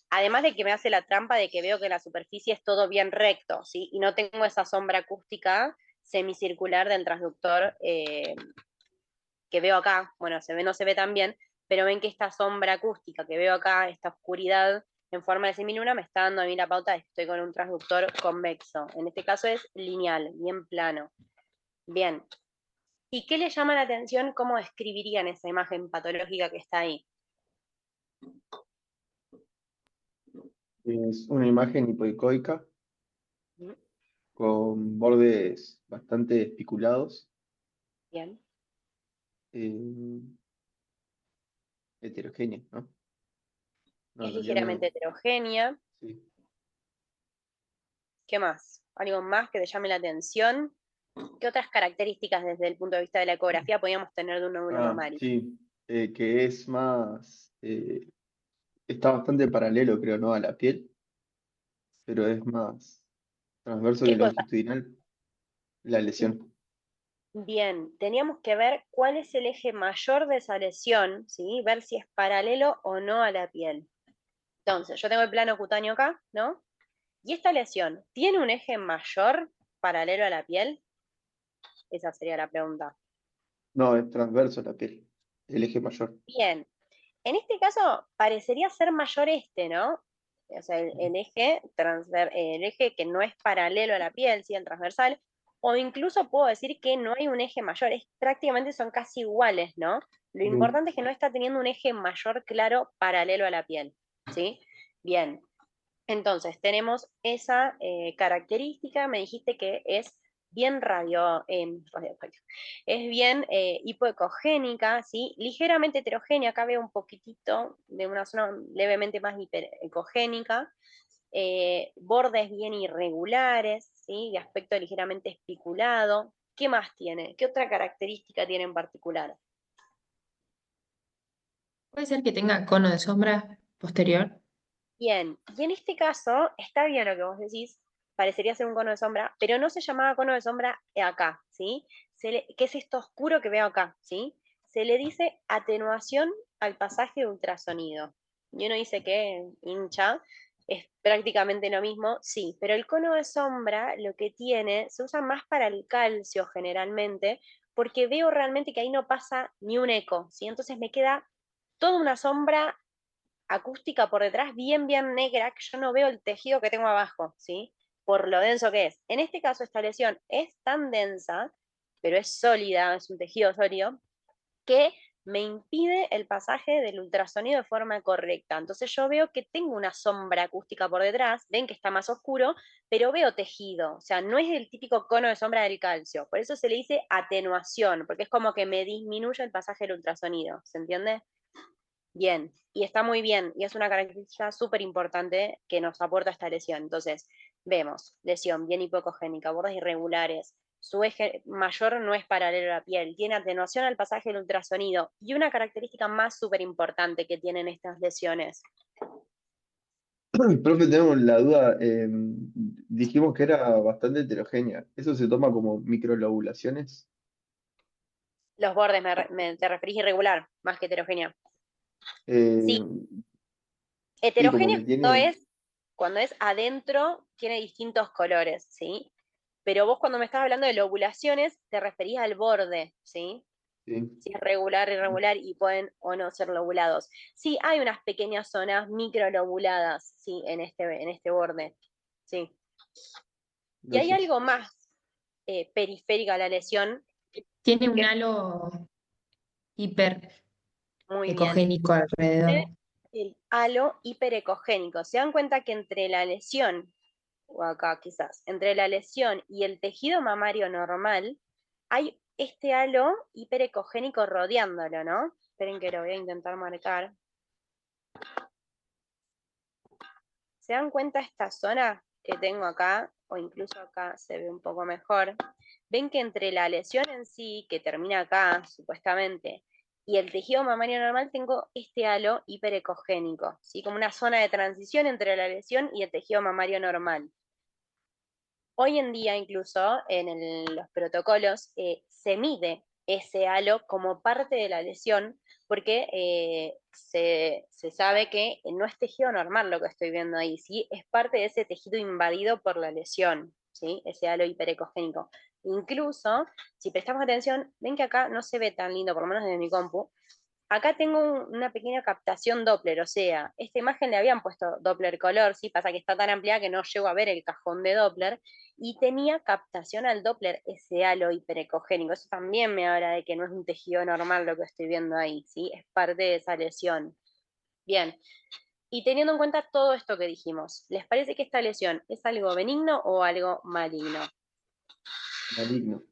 Además de que me hace la trampa de que veo que la superficie es todo bien recto, ¿sí? Y no tengo esa sombra acústica semicircular del transductor que veo acá. Bueno, no se ve tan bien, pero ven que esta sombra acústica que veo acá, esta oscuridad en forma de semiluna, me está dando a mí la pauta de que estoy con un transductor convexo. En este caso es lineal, bien plano. Bien. ¿Y qué le llama la atención? ¿Cómo describirían esa imagen patológica que está ahí? Es una imagen hipoicoica ¿Mm? con bordes bastante espiculados, Bien. eh, heterogénea, ¿no? No, Es en realidad no. ligeramente heterogénea. Sí. ¿Qué más? ¿Algo más que te llame la atención? ¿Qué otras características desde el punto de vista de la ecografía podríamos tener de un nódulo mamario? Sí, que es más, está bastante paralelo, creo, ¿no? A la piel, pero es más transverso que ¿Qué cosa? longitudinal la lesión. Bien, teníamos que ver cuál es el eje mayor de esa lesión, ¿sí? Ver si es paralelo o no a la piel. Entonces, yo tengo el plano cutáneo acá, ¿no? ¿Y esta lesión tiene un eje mayor paralelo a la piel? Esa sería la pregunta. No, es transverso a la piel, el eje mayor. Bien, en este caso parecería ser mayor este, ¿no? O sea, el eje que no es paralelo a la piel, ¿sí? El transversal, o incluso puedo decir que no hay un eje mayor, prácticamente son casi iguales, ¿no? Lo Sí. importante es que no está teniendo un eje mayor claro paralelo a la piel, ¿sí? Bien, entonces tenemos esa característica, me dijiste que es bien es bien hipoecogénica, ¿sí? Ligeramente heterogénea, acá veo un poquitito de una zona levemente más hiperecogénica, bordes bien irregulares, ¿sí? De aspecto ligeramente espiculado. ¿Qué más tiene? ¿Qué otra característica tiene en particular? Puede ser que tenga cono de sombra posterior. Bien, y en este caso está bien lo que vos decís, parecería ser un cono de sombra, pero no se llamaba cono de sombra acá, ¿sí? ¿Qué es esto oscuro que veo acá, ¿sí? Se le dice atenuación al pasaje de ultrasonido. Y uno dice que hincha, es prácticamente lo mismo, sí, pero el cono de sombra lo que tiene, se usa más para el calcio generalmente, porque veo realmente que ahí no pasa ni un eco, ¿sí? Entonces me queda toda una sombra acústica por detrás bien negra, que yo no veo el tejido que tengo abajo, ¿sí? Por lo denso que es. En este caso, esta lesión es tan densa, pero es sólida, es un tejido sólido, que me impide el pasaje del ultrasonido de forma correcta. Entonces yo veo que tengo una sombra acústica por detrás, ven que está más oscuro, pero veo tejido, o sea, no es el típico cono de sombra del calcio. Por eso se le dice atenuación, porque es como que me disminuye el pasaje del ultrasonido, ¿se entiende? Bien, y está muy bien, y es una característica súper importante que nos aporta esta lesión. Entonces, vemos, lesión bien hipocogénica, bordes irregulares, su eje mayor no es paralelo a la piel, tiene atenuación al pasaje del ultrasonido, y una característica más súper importante que tienen estas lesiones. Profe, tenemos la duda, dijimos que era bastante heterogénea. ¿Eso se toma como microlobulaciones? Los bordes, te referís irregular, más que heterogénea. Eh, Sí, sí, como heterogénea que tiene, cuando es adentro, tiene distintos colores, ¿sí? Pero vos cuando me estás hablando de lobulaciones, te referís al borde, ¿sí? sí, Si es regular, irregular y pueden o no ser lobulados. Sí, hay unas pequeñas zonas microlobuladas, sí, en este borde, sí. Y hay gracias. algo más periférico a la lesión, Tiene un que halo hiper muy bien, ecogénico alrededor. el halo hiperecogénico. Se dan cuenta que entre la lesión, o acá quizás, entre la lesión y el tejido mamario normal, hay este halo hiperecogénico rodeándolo, ¿no? Esperen que lo voy a intentar marcar. ¿Se dan cuenta esta zona que tengo acá, o incluso acá se ve un poco mejor, ven que entre la lesión en sí, que termina acá, supuestamente, y el tejido mamario normal tengo este halo hiperecogénico, ¿sí? Como una zona de transición entre la lesión y el tejido mamario normal. Hoy en día, incluso en los protocolos, se mide ese halo como parte de la lesión, porque se sabe que no es tejido normal lo que estoy viendo ahí, ¿sí? Es parte de ese tejido invadido por la lesión, ¿sí? Ese halo hiperecogénico. Incluso, si prestamos atención, ven que acá no se ve tan lindo, por lo menos desde mi compu. Acá tengo una pequeña captación Doppler, o sea, esta imagen le habían puesto Doppler color, sí, pasa que está tan ampliada que no llego a ver el cajón de Doppler, y tenía captación al Doppler ese halo hiperecogénico. Eso también me habla de que no es un tejido normal lo que estoy viendo ahí, ¿sí? Es parte de esa lesión. Bien, y teniendo en cuenta todo esto que dijimos, ¿les parece que esta lesión es algo benigno o algo maligno? Maligno.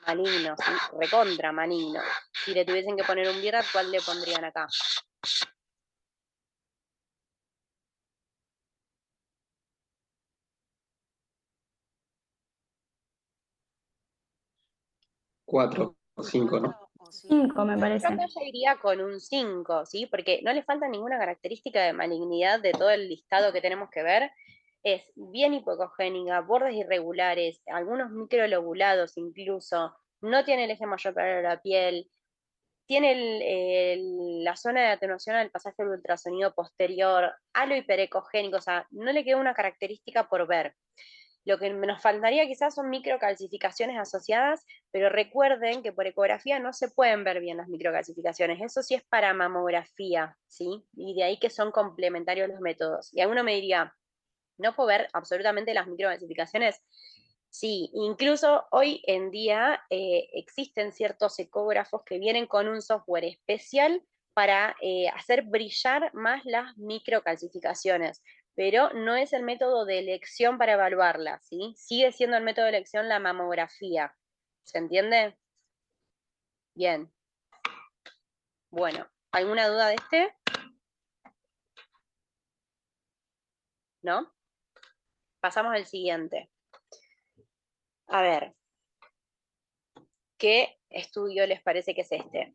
Maligno, ¿sí? Recontra maligno. Si le tuviesen que poner un BIRAT, ¿cuál le pondrían acá? Cuatro o cinco, ¿no? 5 me Yo parece. acá ya iría con un 5, ¿sí? Porque no le falta ninguna característica de malignidad de todo el listado que tenemos que ver. Es bien hipocogénica, bordes irregulares, algunos microlobulados incluso, no tiene el eje mayor paralelo a la piel, tiene la zona de atenuación al pasaje del ultrasonido posterior, halo hiperecogénico, o sea, no le queda una característica por ver. Lo que nos faltaría quizás son microcalcificaciones asociadas, pero recuerden que por ecografía no se pueden ver bien las microcalcificaciones. Eso sí es para mamografía, ¿sí? Y de ahí que son complementarios los métodos. Y alguno me diría, ¿no puedo ver absolutamente las microcalcificaciones? Sí, incluso hoy en día existen ciertos ecógrafos que vienen con un software especial para hacer brillar más las microcalcificaciones, pero no es el método de elección para evaluarlas, ¿sí? Sigue siendo el método de elección la mamografía. ¿Se entiende? Bien. Bueno, ¿alguna duda de este? ¿No? Pasamos al siguiente. A ver, ¿qué estudio les parece que es este?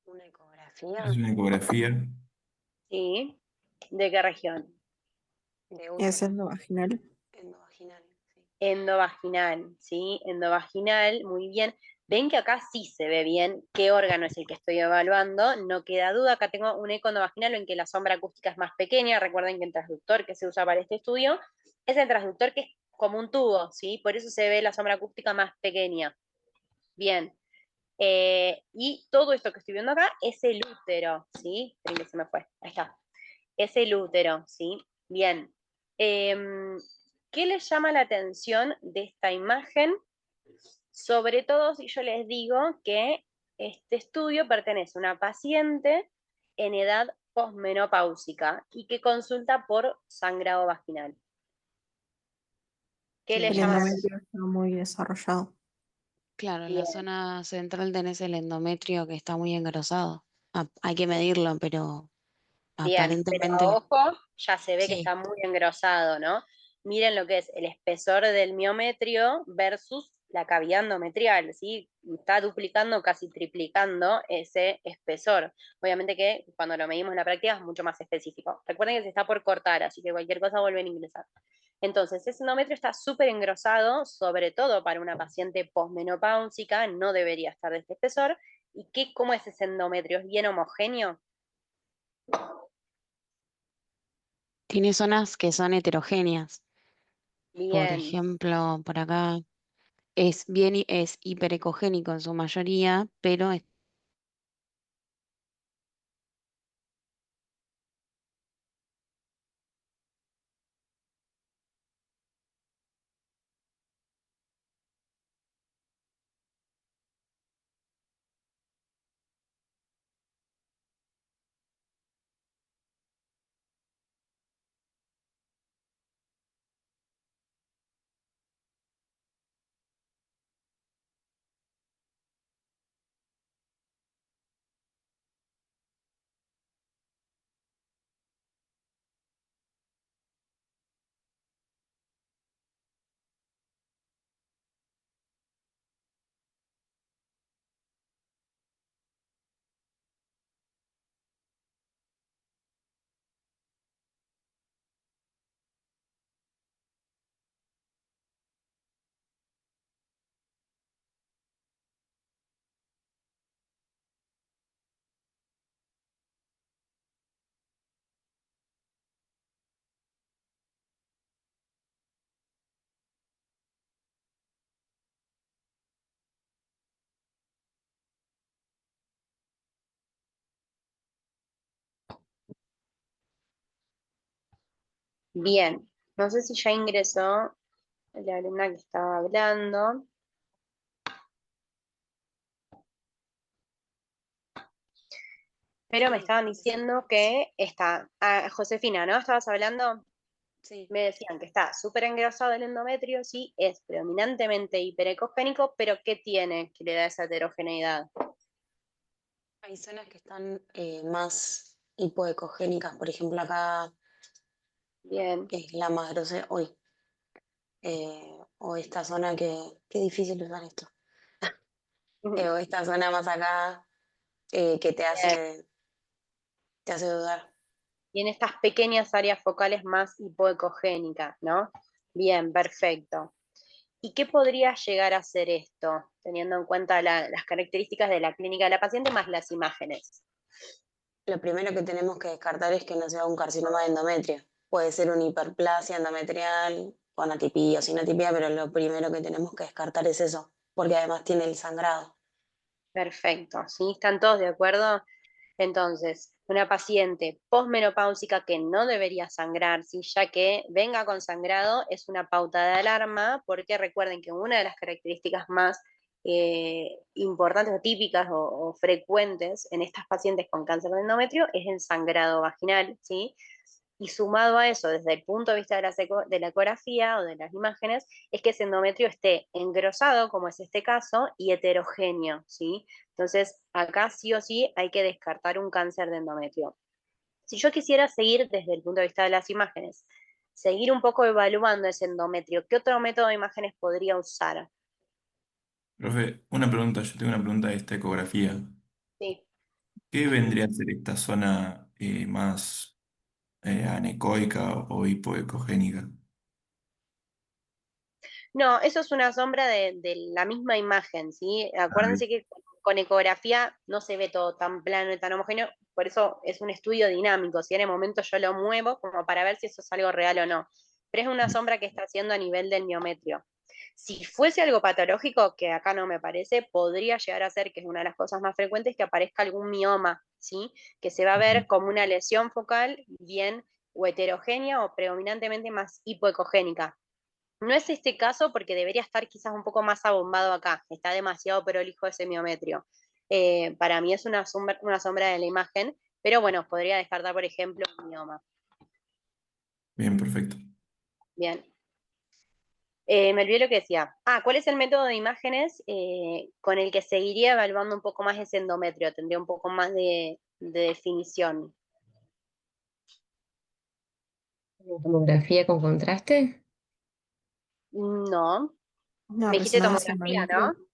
Una ecografía Es una ecografía. ¿Sí? ¿De qué región? de Es útero endovaginal. endovaginal, sí. Endovaginal, ¿sí? Endovaginal, muy bien. Ven que acá sí se ve bien qué órgano es el que estoy evaluando, no queda duda. Acá tengo un eco endovaginal en que la sombra acústica es más pequeña. Recuerden que el transductor que se usa para este estudio es el transductor que es como un tubo, ¿sí? Por eso se ve la sombra acústica más pequeña. Bien. Y todo esto que estoy viendo acá es el útero, ¿sí? Esperen que se me fue. Ahí está. Es el útero, ¿sí? Bien. ¿Qué les llama la atención de esta imagen? Sobre todo si yo les digo que este estudio pertenece a una paciente en edad posmenopáusica y que consulta por sangrado vaginal. ¿Qué Sí, les El llama la endometrio está muy desarrollado. claro, en la atención? zona central tenés el endometrio que está muy engrosado. Hay que medirlo, pero Bien, pero a aparentemente ojo ya se ve que sí. está muy engrosado, ¿no? Miren lo que es el espesor del miometrio versus la cavidad endometrial, ¿sí? Está duplicando, casi triplicando ese espesor. Obviamente que cuando lo medimos en la práctica es mucho más específico. Recuerden que se está por cortar, así que cualquier cosa vuelven a ingresar. Entonces, ese endometrio está súper engrosado, sobre todo para una paciente posmenopáusica, no debería estar de este espesor. ¿Y cómo es ese endometrio? ¿Es bien homogéneo? Tiene zonas que son heterogéneas. Por Bien. ejemplo, por acá es bien, es hiperecogénico en su mayoría, pero Bien, no sé si ya ingresó la alumna que estaba hablando. Pero me estaban diciendo que está, Josefina, ¿no? ¿Estabas hablando? Sí. Me decían que está súper engrosado el endometrio, sí, es predominantemente hiperecogénico, pero ¿qué tiene que le da esa heterogeneidad? Hay zonas que están más hipoecogénicas, por ejemplo, acá Bien. es la más grosera, hoy, o esta zona qué difícil usar esto, o esta zona más acá que te hace dudar. Y en estas pequeñas áreas focales más hipoecogénicas, ¿no? Bien, perfecto. ¿Y qué podría llegar a ser esto, teniendo en cuenta las características de la clínica de la paciente más las imágenes? Lo primero que tenemos que descartar es que no sea un carcinoma de endometrio. Puede ser una hiperplasia endometrial con atipia o sin atipia, pero lo primero que tenemos que descartar es eso, porque además tiene el sangrado. Perfecto, ¿sí? ¿Están todos de acuerdo? Entonces, una paciente posmenopáusica que no debería sangrar, ¿sí? Ya que venga con sangrado es una pauta de alarma, porque recuerden que una de las características más importantes o típicas o frecuentes en estas pacientes con cáncer de endometrio es el sangrado vaginal, ¿sí? Y sumado a eso, desde el punto de vista de la ecografía o de las imágenes, es que ese endometrio esté engrosado, como es este caso, y heterogéneo, ¿sí? Entonces, acá sí o sí hay que descartar un cáncer de endometrio. Si yo quisiera seguir desde el punto de vista de las imágenes, seguir un poco evaluando ese endometrio, ¿qué otro método de imágenes podría usar? Profe, una pregunta, yo tengo una pregunta de esta ecografía. Sí. ¿Qué vendría a ser esta zona más anecoica o hipoecogénica? No, eso es una sombra de la misma imagen, ¿sí? Ah, bien. Acuérdense que con ecografía no se ve todo tan plano y tan homogéneo, por eso es un estudio dinámico, si en el momento yo lo muevo como para ver si eso es algo real o no. Pero es una sombra que está haciendo a nivel del miometrio. Si fuese algo patológico, que acá no me parece, podría llegar a ser, que es una de las cosas más frecuentes, que aparezca algún mioma, ¿sí? Que se va a ver como una lesión focal bien o heterogénea o predominantemente más hipoecogénica. No es este caso porque debería estar quizás un poco más abombado acá, está demasiado prolijo ese miometrio. Para mí es una sombra de la imagen, pero bueno, podría descartar, por ejemplo, un mioma. Bien, perfecto. Bien. Me olvidé lo que decía. ¿Cuál es el método de imágenes con el que seguiría evaluando un poco más ese endometrio? Tendría un poco más de definición. ¿Tomografía con contraste? No. Una Me dijiste resonancia tomografía, ¿no? magnética.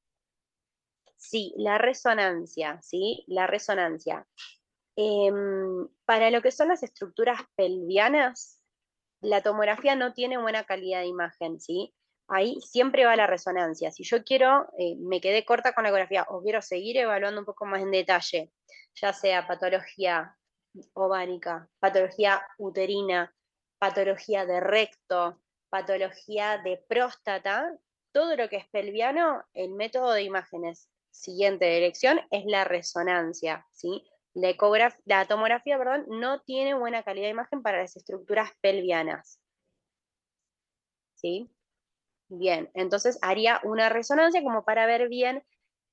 Sí, la resonancia, ¿sí? La resonancia. Para lo que son las estructuras pelvianas, la tomografía no tiene buena calidad de imagen, ¿sí? Ahí siempre va la resonancia. Si yo quiero, me quedé corta con la ecografía o quiero seguir evaluando un poco más en detalle, ya sea patología ovárica, patología uterina, patología de recto, patología de próstata, todo lo que es pelviano, el método de imágenes siguiente de elección es la resonancia, ¿sí? La tomografía, perdón, no tiene buena calidad de imagen para las estructuras pelvianas, ¿sí? Bien, entonces haría una resonancia como para ver bien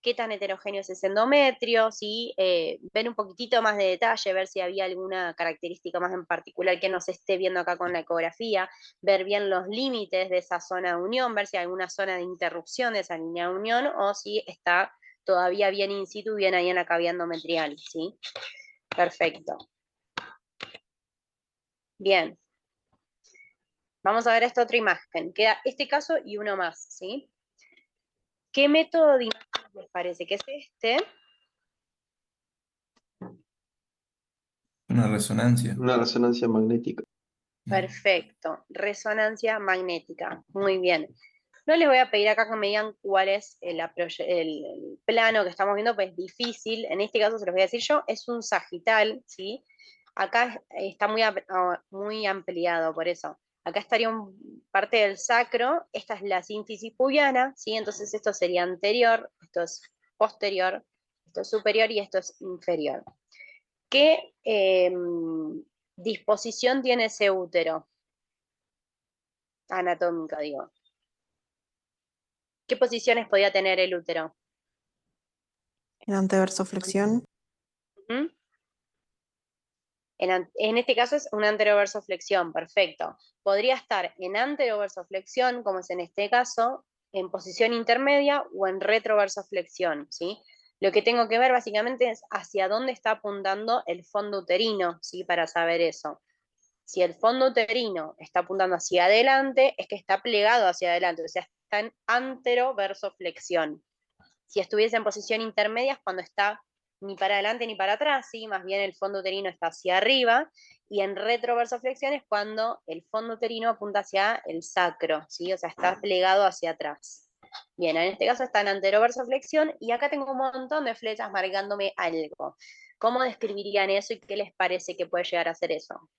qué tan heterogéneo es ese endometrio, ¿sí? Ver un poquitito más de detalle, ver si había alguna característica más en particular que no se esté viendo acá con la ecografía, ver bien los límites de esa zona de unión, ver si hay alguna zona de interrupción de esa línea de unión o si está todavía bien in situ, bien ahí en la cavidad endometrial, ¿sí? Perfecto. Bien. Vamos a ver esta otra imagen. Queda este caso y uno más, ¿sí? ¿Qué método de imagen les parece que es este? Una resonancia. Una resonancia magnética. Perfecto. Resonancia magnética. Muy bien. No les voy a pedir acá que me digan cuál es el plano que estamos viendo, pues es difícil. En este caso se los voy a decir yo. Es un sagital, ¿sí? Acá está muy ampliado, por eso. Acá estaría parte del sacro. Esta es la sínfisis pubiana, ¿sí? Entonces esto sería anterior, esto es posterior, esto es superior y esto es inferior. ¿Qué disposición tiene ese útero? anatómico, digo. ¿Qué posiciones podía tener el útero? En anteversoflexión. ¿Mm? En este caso es una anteroversoflexión, perfecto. Podría estar en anteroversoflexión, como es en este caso, en posición intermedia o en retroversoflexión, ¿sí? Lo que tengo que ver básicamente es hacia dónde está apuntando el fondo uterino, ¿sí? Para saber eso. Si el fondo uterino está apuntando hacia adelante, es que está plegado hacia adelante, o sea, está en anteroversoflexión. Si estuviese en posición intermedia es cuando está ni para adelante ni para atrás, ¿sí? Más bien el fondo uterino está hacia arriba, y en retroversoflexión es cuando el fondo uterino apunta hacia el sacro, ¿sí? O sea, está plegado hacia atrás. Bien, en este caso está en anteroversoflexión, y acá tengo un montón de flechas marcándome algo. ¿Cómo describirían eso y qué les parece que puede llegar a ser eso?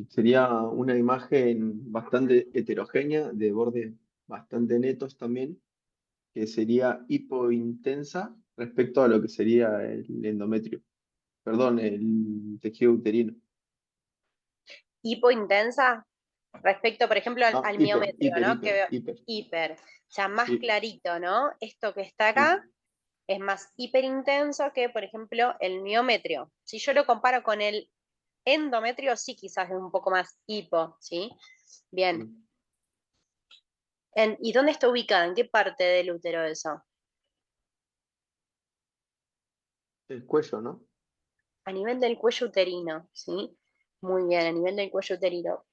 Sería una imagen bastante heterogénea, de bordes bastante netos también, que sería hipointensa respecto a lo que sería el endometrio, perdón, el tejido uterino. Hipointensa respecto, por ejemplo, No, al hiper, miometrio, hiper, ¿no? hiper, hiper. Hiper, o sea, más Sí, clarito, ¿no? Esto que está sí. acá es más hiperintenso que, por ejemplo, el miometrio. Si yo lo comparo con el endometrio, sí, quizás es un poco más hipo, ¿sí? Bien. Sí. ¿Y dónde está ubicada? ¿En qué parte del útero eso? El cuello, ¿no? A nivel del cuello uterino, ¿sí? Muy bien, a nivel del cuello uterino.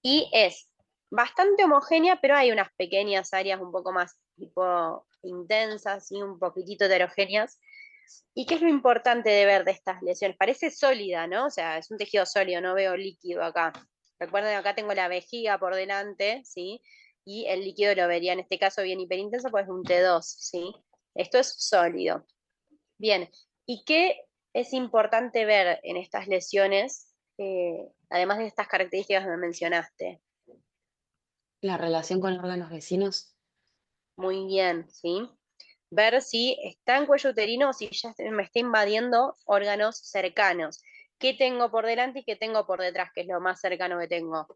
Y es bastante homogénea, pero hay unas pequeñas áreas un poco más tipo intensas y un poquitito heterogéneas. ¿Y qué es lo importante de ver de estas lesiones? Parece sólida, ¿no? O sea, es un tejido sólido, no veo líquido acá. Recuerden, acá tengo la vejiga por delante, ¿sí? Y el líquido lo vería en este caso bien hiperintenso, pues es un T2, ¿sí? Esto es sólido. Bien, ¿y qué es importante ver en estas lesiones, además de estas características que me mencionaste? La relación con órganos vecinos. Muy bien, ¿sí? Ver si está en cuello uterino o si ya me está invadiendo órganos cercanos. ¿Qué tengo por delante y qué tengo por detrás, que es lo más cercano que tengo?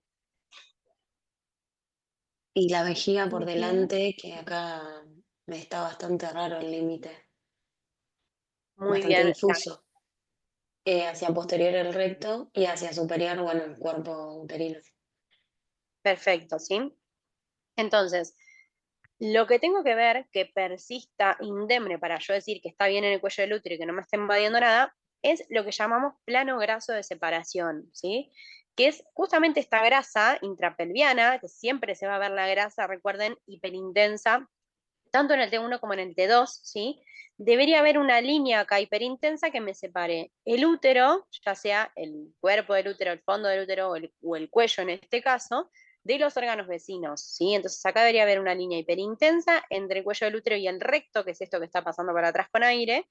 Y la vejiga por Vejiga. delante, que acá me está bastante raro el límite, Muy bastante bien, difuso. Hacia posterior el recto y hacia superior, bueno, el cuerpo uterino. perfecto, ¿sí? Entonces, lo que tengo que ver que persista indemne para yo decir que está bien en el cuello del útero y que no me está invadiendo nada, es lo que llamamos plano graso de separación, ¿sí? Que es justamente esta grasa intrapelviana, que siempre se va a ver la grasa, recuerden, hiperintensa, tanto en el T1 como en el T2, ¿sí? Debería haber una línea acá hiperintensa que me separe el útero, ya sea el cuerpo del útero, el fondo del útero o el cuello en este caso, de los órganos vecinos, ¿sí? Entonces acá debería haber una línea hiperintensa entre el cuello del útero y el recto, que es esto que está pasando para atrás con aire,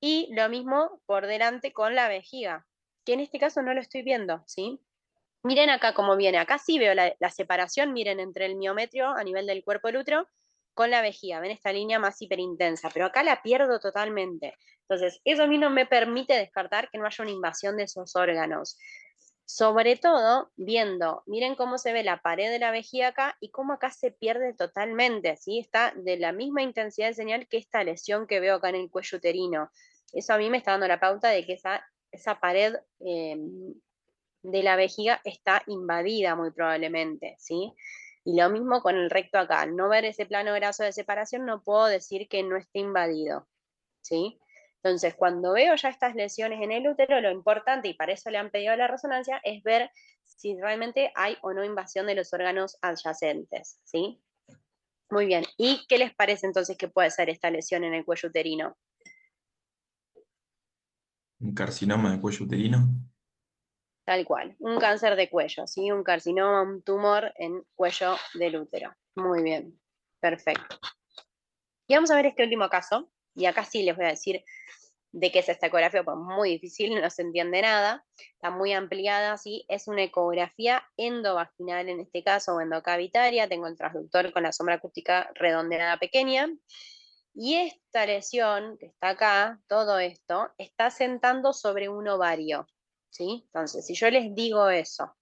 y lo mismo por delante con la vejiga, que en este caso no lo estoy viendo, ¿sí? Miren acá cómo viene. Acá sí veo la separación, miren, entre el miometrio a nivel del cuerpo del útero con la vejiga. Ven esta línea más hiperintensa, pero acá la pierdo totalmente. Entonces, eso a mí no me permite descartar que no haya una invasión de esos órganos. Sobre todo, viendo, miren cómo se ve la pared de la vejiga acá y cómo acá se pierde totalmente, ¿sí? Está de la misma intensidad de señal que esta lesión que veo acá en el cuello uterino. Eso a mí me está dando la pauta de que esa pared de la vejiga está invadida muy probablemente, ¿sí? Y lo mismo con el recto acá. Al no ver ese plano graso de separación, no puedo decir que no esté invadido, ¿sí? Entonces, cuando veo ya estas lesiones en el útero, lo importante, y para eso le han pedido la resonancia, es ver si realmente hay o no invasión de los órganos adyacentes, ¿sí? Muy bien. ¿Y qué les parece entonces que puede ser esta lesión en el cuello uterino? Un carcinoma de cuello uterino. Tal cual, un cáncer de cuello, ¿sí? Un carcinoma, un tumor en cuello del útero. Muy bien, perfecto. Y vamos a ver este último caso, y acá sí les voy a decir de qué es esta ecografía, pues muy difícil, no se entiende nada, está muy ampliada, ¿sí? Es una ecografía endovaginal en este caso, o endocavitaria, tengo el transductor con la sombra acústica redondeada pequeña, y esta lesión que está acá, todo esto, está sentando sobre un ovario, ¿sí? Entonces, si yo les digo eso,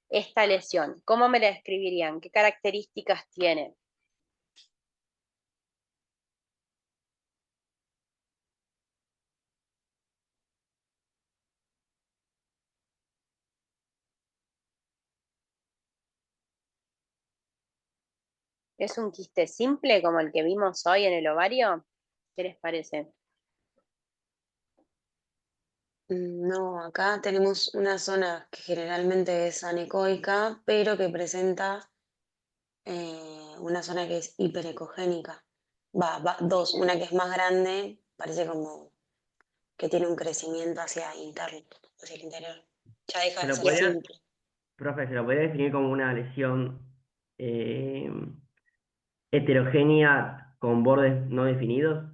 esta lesión, ¿cómo me la describirían? ¿Qué características tiene? ¿Es un quiste simple como el que vimos hoy en el ovario? ¿Qué les parece? No, acá tenemos una zona que generalmente es anecoica, pero que presenta una zona que es hiperecogénica. Dos, una que es más grande, parece como que tiene un crecimiento hacia interno, hacia el interior. Ya deja ¿Se de lo ser podría, simple. profe, se lo podría definir como una lesión eh, heterogénea con bordes no definidos?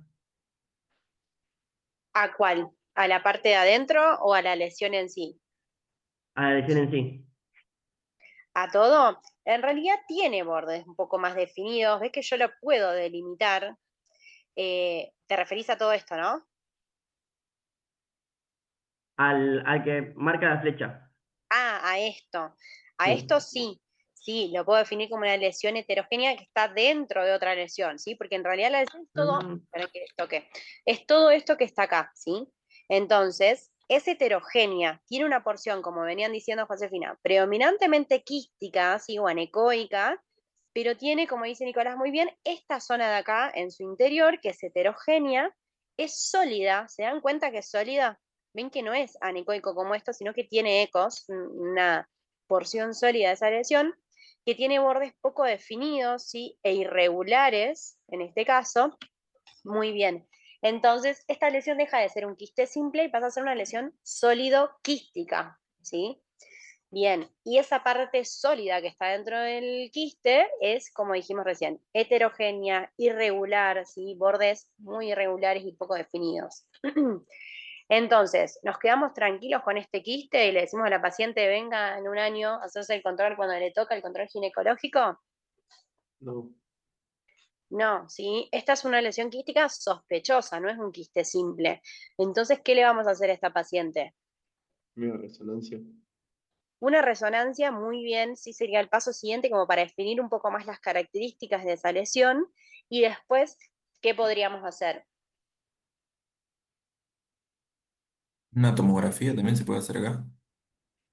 ¿A cuál? ¿A la parte de adentro o a la lesión en sí? A la lesión en sí. ¿A todo? En realidad tiene bordes un poco más definidos. ¿Ves que yo lo puedo delimitar? Te referís a todo esto, ¿no? Al que marca la flecha. Ah, a esto. A Sí. esto sí. Sí, lo puedo definir como una lesión heterogénea que está dentro de otra lesión, ¿sí? Porque en realidad la lesión es todo, Mm, para que toque, es todo esto que está acá, ¿sí? Entonces, es heterogénea, tiene una porción, como venían diciendo Josefina, predominantemente quística, ¿sí? O anecoica, pero tiene, como dice Nicolás muy bien, esta zona de acá en su interior, que es heterogénea, es sólida, ¿se dan cuenta que es sólida? Ven que no es anecoico como esto, sino que tiene ecos, una porción sólida de esa lesión, que tiene bordes poco definidos, ¿sí? E irregulares, en este caso. Muy bien. Entonces, esta lesión deja de ser un quiste simple y pasa a ser una lesión sólido-quística, ¿sí? Bien, y esa parte sólida que está dentro del quiste es, como dijimos recién, heterogénea, irregular, ¿sí? Bordes muy irregulares y poco definidos. Entonces, nos quedamos tranquilos con este quiste y le decimos a la paciente, venga en un año a hacerse el control cuando le toca el control ginecológico. No, No, ¿sí? Esta es una lesión quística sospechosa, no es un quiste simple. Entonces, ¿qué le vamos a hacer a esta paciente? mira, resonancia. Una resonancia, muy bien, sí sería el paso siguiente como para definir un poco más las características de esa lesión y después, ¿qué podríamos hacer? Una tomografía también se puede hacer acá.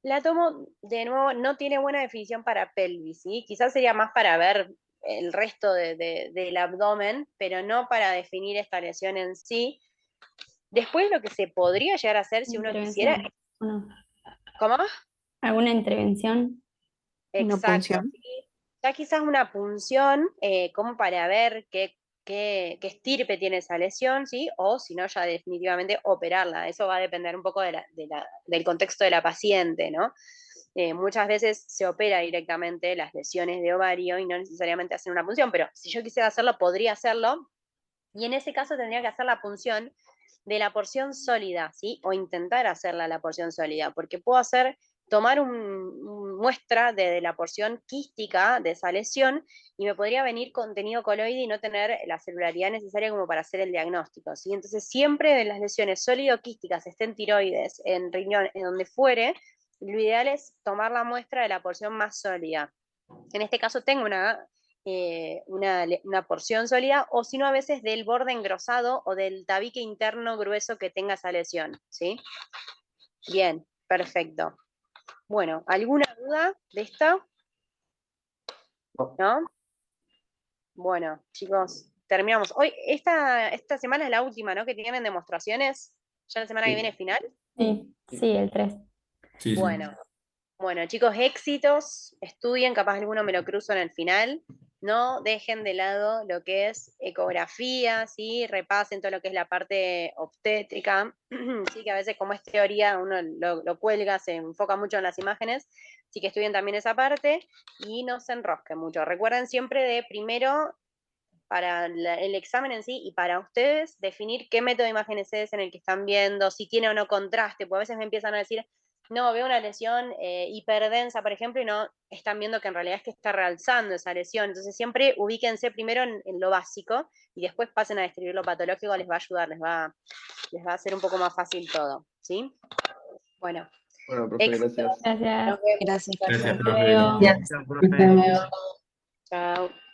La tomo, de nuevo, no tiene buena definición para pelvis, ¿sí? Quizás sería más para ver el resto del abdomen, pero no para definir esta lesión en sí. Después lo que se podría llegar a hacer si uno quisiera, Intervención. ¿O no? ¿cómo? ¿Alguna intervención? Una Exacto, punción. ¿sí? Ya quizás una punción como para ver qué estirpe tiene esa lesión, ¿sí? O si no, ya definitivamente operarla. Eso va a depender un poco del contexto de la paciente, ¿no? Muchas veces se opera directamente las lesiones de ovario y no necesariamente hacen una punción, pero si yo quisiera hacerlo, podría hacerlo. Y en ese caso tendría que hacer la punción de la porción sólida, ¿sí? O intentar hacerla la porción sólida, porque puedo tomar un muestra de la porción quística de esa lesión y me podría venir contenido coloide y no tener la celularidad necesaria como para hacer el diagnóstico, ¿sí? Entonces siempre en las lesiones sólido-quísticas, estén tiroides, en riñón, en donde fuere, lo ideal es tomar la muestra de la porción más sólida. En este caso tengo una porción sólida, o si no a veces del borde engrosado o del tabique interno grueso que tenga esa lesión, ¿sí? Bien, perfecto. Bueno, ¿alguna duda de esto? ¿No? Bueno, chicos, terminamos. Hoy, esta semana es la última, ¿no? Que tienen demostraciones. Ya la semana que viene Sí, es final. Sí, sí, el 3. Sí, sí. Bueno, bueno, chicos, éxitos, estudien, capaz alguno me lo cruzo en el final. No dejen de lado lo que es ecografía, ¿sí? Repasen todo lo que es la parte obstétrica, sí, que a veces como es teoría uno lo cuelga, se enfoca mucho en las imágenes, así que estudien también esa parte y no se enrosquen mucho. Recuerden siempre de primero el examen en sí y para ustedes definir qué método de imágenes es en el que están viendo, si tiene o no contraste, porque a veces me empiezan a decir, no, veo una lesión hiperdensa, por ejemplo, y no están viendo que en realidad es que está realzando esa lesión. Entonces siempre ubíquense primero en lo básico y después pasen a describir lo patológico, les va a ayudar, les va a hacer un poco más fácil todo, ¿sí? Bueno, Bueno, profe, éxito. gracias. Gracias. Nos vemos. Gracias. Gracias, Hasta profe. luego. Gracias, profe. Chao.